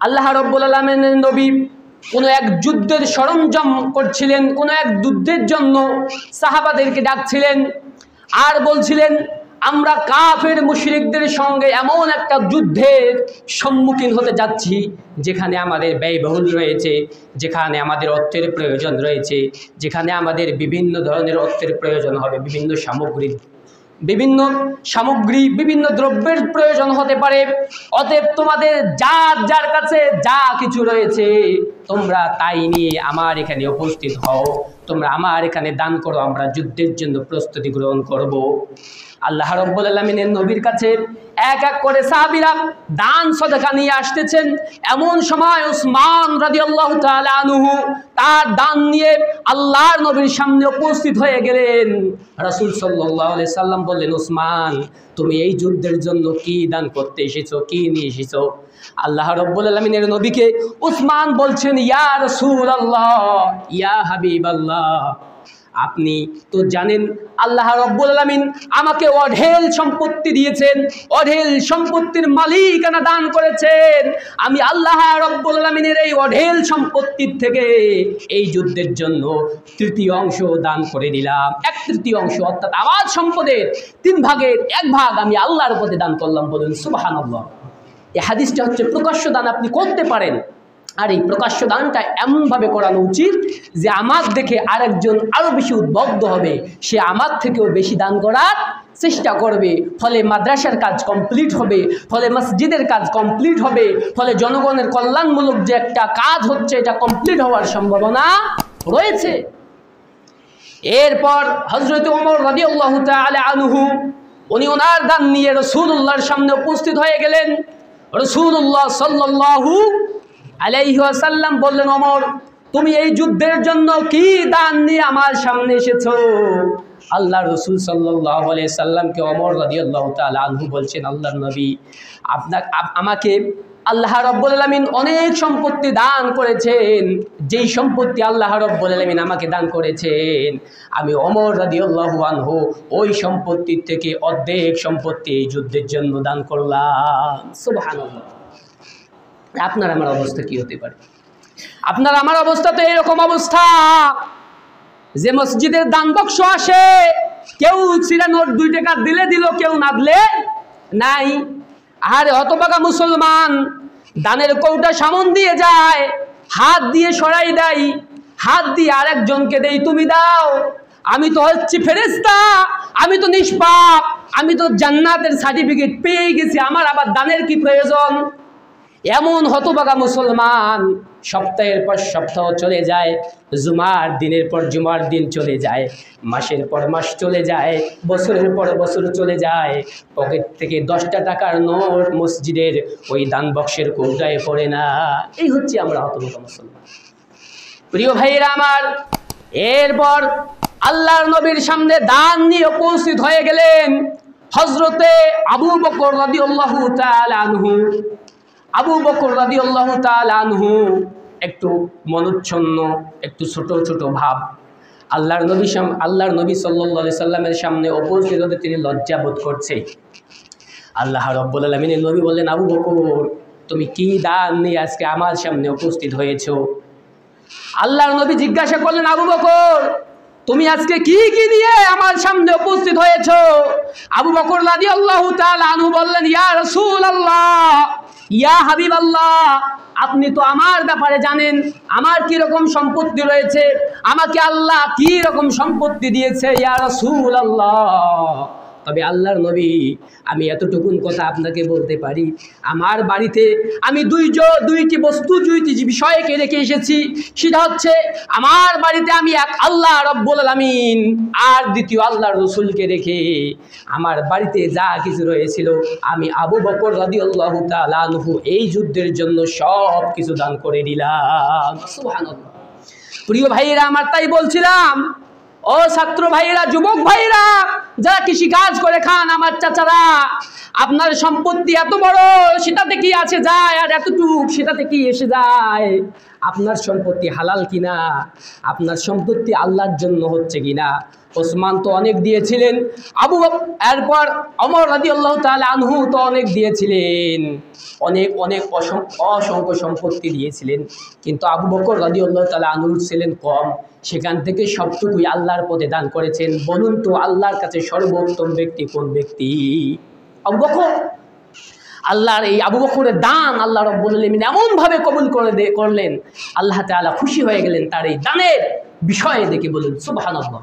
আল্লাহ রাব্বুল আলামিনের নবী কোনো এক যুদ্ধের সরঞ্জাম করছিলেন, কোনো এক যুদ্ধের জন্য সাহাবাদেরকে ডাকছিলেন আর বলছিলেন, আমরা কাফের মুশরিকদের সঙ্গে এমন একটা যুদ্ধের সম্মুখীন হতে যাচ্ছি যেখানে আমাদের ব্যয়বহুল রয়েছে, যেখানে আমাদের অর্থের প্রয়োজন রয়েছে, যেখানে আমাদের বিভিন্ন ধরনের অর্থের প্রয়োজন হবে, বিভিন্ন সামগ্রী বিভিন্ন দ্রব্যের প্রয়োজন হতে পারে। অতএব তোমাদের যার কাছে যা কিছু রয়েছে তোমরা তাই নিয়ে আমার এখানে উপস্থিত হও, তোমরা আমার এখানে দান করো, আমরা যুদ্ধের জন্য প্রস্তুতি গ্রহণ করব। আল্লাহ রাব্বুল আলামিনের নবীর কাছে এক এক করে সাহাবীরা দান সদকা নিয়ে আসতেছেন। এমন সময় উসমান রাদিয়াল্লাহু তাআলা আনহু তার দান নিয়ে আল্লাহর নবীর সামনে উপস্থিত হয়ে গেলেন। রাসূল সাল্লাল্লাহু আলাইহি সাল্লাম বললেন, উসমান তুমি এই যুদ্ধের জন্য কি দান করতে এসেছো, কি নিয়ে এসেছো? আল্লাহ রাব্বুল আলামিনের নবীকে উসমান বলছেন, ইয়া রাসূলুল্লাহ, ইয়া হাবিবাল্লাহ, আপনি তো জানেন আল্লাহ রাব্বুল আলামিন আমাকে অঢেল সম্পত্তি দিয়েছেন, অঢেল সম্পত্তির মালিকানা দান করেছেন। আমি আল্লাহ রাব্বুল আলামিনের এই অঢেল সম্পত্তির থেকে এই যুদ্ধের জন্য তৃতীয় অংশ দান করে দিলাম। 1/3 অংশ অর্থাৎ আমার সম্পদের 3 ভাগের 1 ভাগ আমি আল্লাহর পথে দান করলাম। বলুন সুবহানাল্লাহ। এই হাদিসটা হচ্ছে প্রকাশ্য দান আপনি করতে পারেন, আর এই প্রকাশ্য দানটা এমনভাবে করানো উচিত যে আমার দেখে আরেকজন আরও বেশি উদ্বুদ্ধ হবে, সে আমার থেকেও বেশি দান করার চেষ্টা করবে। ফলে মাদ্রাসার কাজ কমপ্লিট হবে, ফলে মসজিদের কাজ কমপ্লিট হবে, ফলে জনগণের কল্যাণমূলক যে একটা কাজ হচ্ছে এটা কমপ্লিট হওয়ার সম্ভাবনা রয়েছে। এরপর হযরত ওমর রাদিয়াল্লাহু তাআলা আনহু উনি ওনার দান নিয়ে রাসূলুল্লাহর সামনে উপস্থিত হয়ে গেলেন। রাসূলুল্লাহ সাল্লাল্লাহু আলাইহি ওয়াসাল্লাম বললেন, ওমর তুমি এই যুদ্ধের জন্য কি দান নিয়ে আমার সামনে এসেছো? আল্লাহ রাসূল সাল্লাল্লাহু আলাইহি সাল্লামকে ওমর রাদিয়াল্লাহু তাআলা আনহু বলছেন, আল্লাহর নবী আমাকে আল্লাহ রাব্বুল আলামিন অনেক সম্পত্তি দান করেছেন, যেই সম্পত্তি আল্লাহ রাব্বুল আলামিন আমাকে দান করেছেন আমি ওমর রাদিয়াল্লাহু আনহু ওই সম্পত্তির থেকে অর্ধেক সম্পত্তি এই যুদ্ধের জন্য দান করলাম। সুবহানাল্লাহ। আপনার আমার অবস্থা কি হতে পারে? আপনার আমার অবস্থা তো এরকম অবস্থা যে মসজিদের দান বাক্স আসে, কেউ ছিঁড়া নোট 2 টাকা দিলে দিল, কেউ না দিলে নাই। আর হতভাগা মুসলমান দানের কৌটা সামন দিয়ে যায়, হাত দিয়ে সরাই দেয়, হাত দিয়ে আরেকজনকে দেই, তুমি দাও, আমি তো হচ্ছি ফেরেশতা, আমি তো নিষ্পাপ, আমি তো জান্নাতের সার্টিফিকেট পেয়ে গেছি, আমার আবার দানের কি প্রয়োজন? এমন হতভাগা মুসলমান সপ্তাহের পর সপ্তাহ চলে যায়, জুমার দিনের পর জুমার দিন চলে যায়, মাসের পর মাস চলে যায়, বছরের পর বছর চলে যায়, পকেট থেকে 10টা টাকার নোট মসজিদের ওই দান বক্সের কৌটায় পড়ে না। এই হচ্ছে আমরা হতভাগা মুসলমান। প্রিয় ভাইরা আমার, এরপর আল্লাহর নবীর সামনে দান নিয়ে উপস্থিত হয়ে গেলেন হযরতে আবু বকর রাদিয়াল্লাহু তাআলা আনহু। আবু বকর রাদিয়াল্লাহু তাআলা আনহু একটু মনোচ্ছন্ন, একটু ছোট ছোট ভাব। আল্লাহর নবী সাল্লাল্লাহু আলাইহি সাল্লামের সামনে উপস্থিত হতে তিনি লজ্জা বোধ করছে। আল্লাহ রাব্বুল আলামিনের নবী বললেন, আবু বকর তুমি কি দান নিয়ে আজকে আমার সামনে উপস্থিত হয়েছো? আল্লাহর নবী জিজ্ঞাসা করলেন, আবু বকর তুমি আজকে কি কি নিয়ে আমার সামনে উপস্থিত হয়েছো? আবু বকর রাদিয়াল্লাহু তাআলা আনহু বললেন, ইয়া রাসূলুল্লাহ, ইয়া হাবিবাল্লাহ, আপনি তো আমার ব্যাপারে জানেন আমার কি রকম সম্পত্তি রয়েছে, আমাকে আল্লাহ কি রকম সম্পত্তি দিয়েছে ইয়া রাসূলুল্লাহ। তবে আল্লাহর নবী আমি এতটুকুন কথা আপনাকে বলতে পারি, আমার বাড়িতে আমি দুইটি বস্তু, দুইটি বিষয়কে রেখে এসেছি। সেটা হচ্ছে আমার বাড়িতে আমি এক আল্লাহ রাব্বুল আলামিন আর দ্বিতীয় আল্লাহর রাসূলকে রেখে আমার বাড়িতে যা কিছু রয়েছিল আমি আবু বকর রাদিয়াল্লাহু তাআলা আনহু এই যুদ্ধের জন্য সব কিছু দান করে দিলাম। সুবহানাল্লাহ। প্রিয় ভাইরা আমার, তাই বলছিলাম, ও ছাত্র ভাইরা, যুবক ভাইরা, যারা কৃষি কাজ করে খান, আমার চাচারা, আপনার সম্পত্তি এত বড়, সেটাতে কি আছে যায়, আর এতটুক সেটাতে কি এসে যায়? আপনার সম্পত্তি হালাল কিনা, আপনার সম্পত্তি আল্লাহর জন্য হচ্ছে কিনা। ওসমান তো অনেক দিয়েছিলেন, এরপর ওমর রাদিয়াল্লাহু তাআলা আনহু তো অনেক দিয়েছিলেন, অনেক অনেক অসংখ্য সম্পত্তি দিয়েছিলেন, কিন্তু আবু বকর রাদিয়াল্লাহু তাআলা আনহু ছিলেন কম, সেখান থেকে সবটুকুই আল্লাহর পথে দান করেছেন। বলুন তো আল্লাহর কাছে সর্বোত্তম ব্যক্তি কোন ব্যক্তি? আবু বকর। আল্লাহর এই আবু বকরের দান আল্লাহ রাব্বুল আলামিন এমনভাবে কবুল করলেন, আল্লাহ তাআলা খুশি হয়ে গেলেন তার এই দানের বিষয়ে দেখে। বলুন সুবহানাল্লাহ।